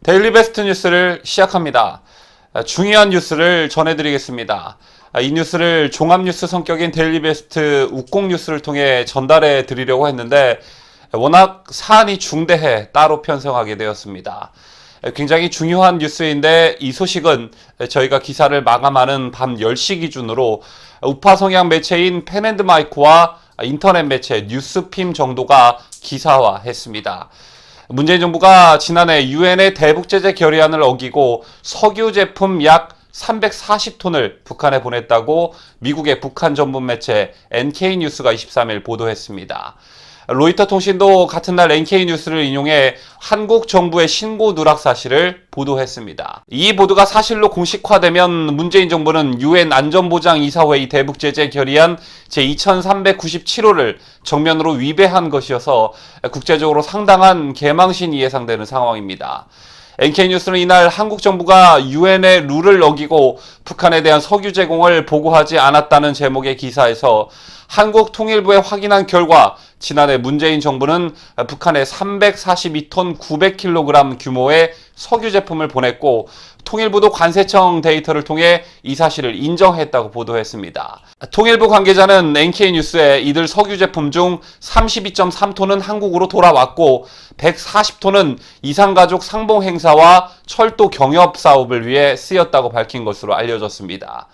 데일리 베스트 뉴스를 시작합니다. 중요한 뉴스를 전해드리겠습니다. 이 뉴스를 종합뉴스 성격인 데일리 베스트 우공 뉴스를 통해 전달해 드리려고 했는데 워낙 사안이 중대해 따로 편성하게 되었습니다. 굉장히 중요한 뉴스인데 이 소식은 저희가 기사를 마감하는 밤 10시 기준으로 우파 성향 매체인 펜앤드마이크와 인터넷 매체 뉴스핌 정도가 기사화했습니다. 문재인 정부가 지난해 유엔의 대북제재 결의안을 어기고 석유 제품 약 340톤을 북한에 보냈다고 미국의 북한 전문 매체 NK뉴스가 23일 보도했습니다. 로이터 통신도 같은 날 NK뉴스를 인용해 한국 정부의 신고 누락 사실을 보도했습니다. 이 보도가 사실로 공식화되면 문재인 정부는 유엔 안전보장이사회의 대북제재 결의안 제2397호를 정면으로 위배한 것이어서 국제적으로 상당한 개망신이 예상되는 상황입니다. NK뉴스는 이날 한국 정부가 유엔의 룰을 어기고 북한에 대한 석유 제공을 보고하지 않았다는 제목의 기사에서 한국 통일부에 확인한 결과 지난해 문재인 정부는 북한에 342톤 900kg 규모의 석유 제품을 보냈고 통일부도 관세청 데이터를 통해 이 사실을 인정했다고 보도했습니다. 통일부 관계자는 NK뉴스에 이들 석유 제품 중 32.3톤은 한국으로 돌아왔고 140톤은 이산가족 상봉 행사와 철도 경협 사업을 위해 쓰였다고 밝힌 것으로 알려졌습니다.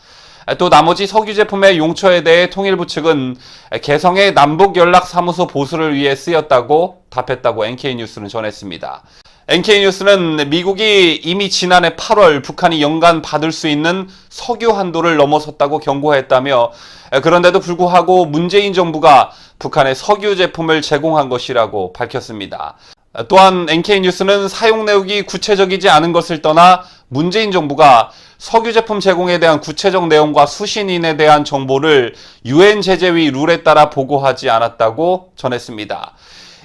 또 나머지 석유 제품의 용처에 대해 통일부 측은 개성의 남북연락사무소 보수를 위해 쓰였다고 답했다고 NK뉴스는 전했습니다. NK뉴스는 미국이 이미 지난해 8월 북한이 연간 받을 수 있는 석유 한도를 넘어섰다고 경고했다며 그런데도 불구하고 문재인 정부가 북한에 석유 제품을 제공한 것이라고 밝혔습니다. 또한 NK뉴스는 사용 내역이 구체적이지 않은 것을 떠나 문재인 정부가 석유 제품 제공에 대한 구체적 내용과 수신인에 대한 정보를 유엔 제재위 룰에 따라 보고하지 않았다고 전했습니다.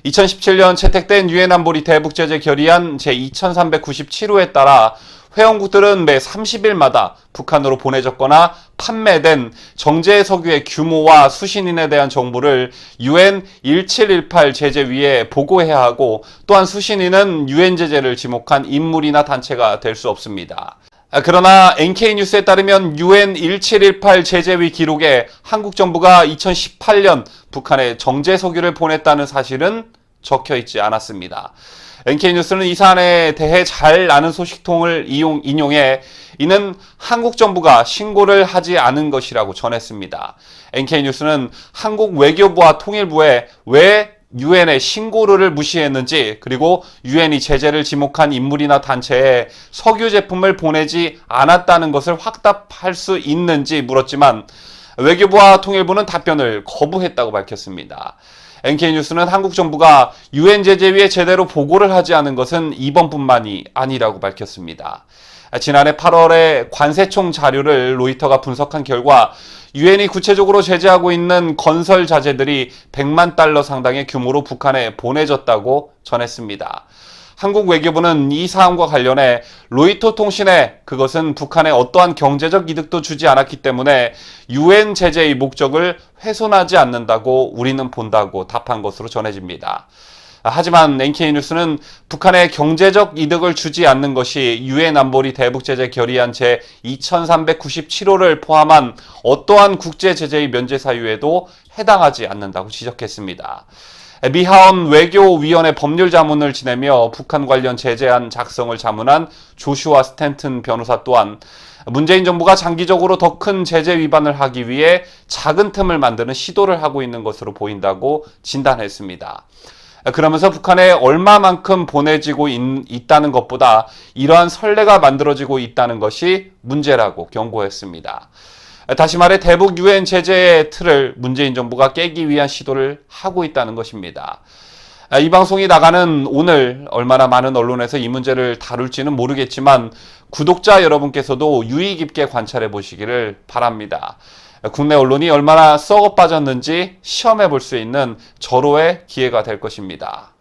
2017년 채택된 유엔 안보리 대북제재 결의안 제2397호에 따라 회원국들은 매 30일마다 북한으로 보내졌거나 판매된 정제 석유의 규모와 수신인에 대한 정보를 유엔 1718 제재위에 보고해야 하고 또한 수신인은 유엔 제재를 지목한 인물이나 단체가 될 수 없습니다. 그러나 NK뉴스에 따르면 유엔 1718 제재위 기록에 한국 정부가 2018년 북한에 정제 석유를 보냈다는 사실은 적혀 있지 않았습니다. NK뉴스는 이 사안에 대해 잘 아는 소식통을 인용해 이는 한국 정부가 신고를 하지 않은 것이라고 전했습니다. NK뉴스는 한국 외교부와 통일부에 왜 유엔의 신고를 무시했는지 그리고 유엔이 제재를 지목한 인물이나 단체에 석유 제품을 보내지 않았다는 것을 확답할 수 있는지 물었지만 외교부와 통일부는 답변을 거부했다고 밝혔습니다. NK뉴스는 한국 정부가 유엔 제재위에 제대로 보고를 하지 않은 것은 이번뿐만이 아니라고 밝혔습니다. 지난해 8월에 관세청 자료를 로이터가 분석한 결과 유엔이 구체적으로 제재하고 있는 건설 자재들이 100만 달러 상당의 규모로 북한에 보내졌다고 전했습니다. 한국 외교부는 이 사안과 관련해 로이터 통신에 그것은 북한에 어떠한 경제적 이득도 주지 않았기 때문에 유엔 제재의 목적을 훼손하지 않는다고 우리는 본다고 답한 것으로 전해집니다. 하지만 NK뉴스는 북한에 경제적 이득을 주지 않는 것이 유엔 안보리 대북제재 결의안 제2397호를 포함한 어떠한 국제제재의 면제 사유에도 해당하지 않는다고 지적했습니다. 미하원 외교위원회 법률자문을 지내며 북한 관련 제재안 작성을 자문한 조슈아 스탠튼 변호사 또한 문재인 정부가 장기적으로 더 큰 제재 위반을 하기 위해 작은 틈을 만드는 시도를 하고 있는 것으로 보인다고 진단했습니다. 그러면서 북한에 얼마만큼 보내지고 있다는 것보다 이러한 선례가 만들어지고 있다는 것이 문제라고 경고했습니다. 다시 말해 대북 유엔 제재의 틀을 문재인 정부가 깨기 위한 시도를 하고 있다는 것입니다. 이 방송이 나가는 오늘 얼마나 많은 언론에서 이 문제를 다룰지는 모르겠지만 구독자 여러분께서도 유의 깊게 관찰해 보시기를 바랍니다. 국내 언론이 얼마나 썩어 빠졌는지 시험해 볼 수 있는 절호의 기회가 될 것입니다.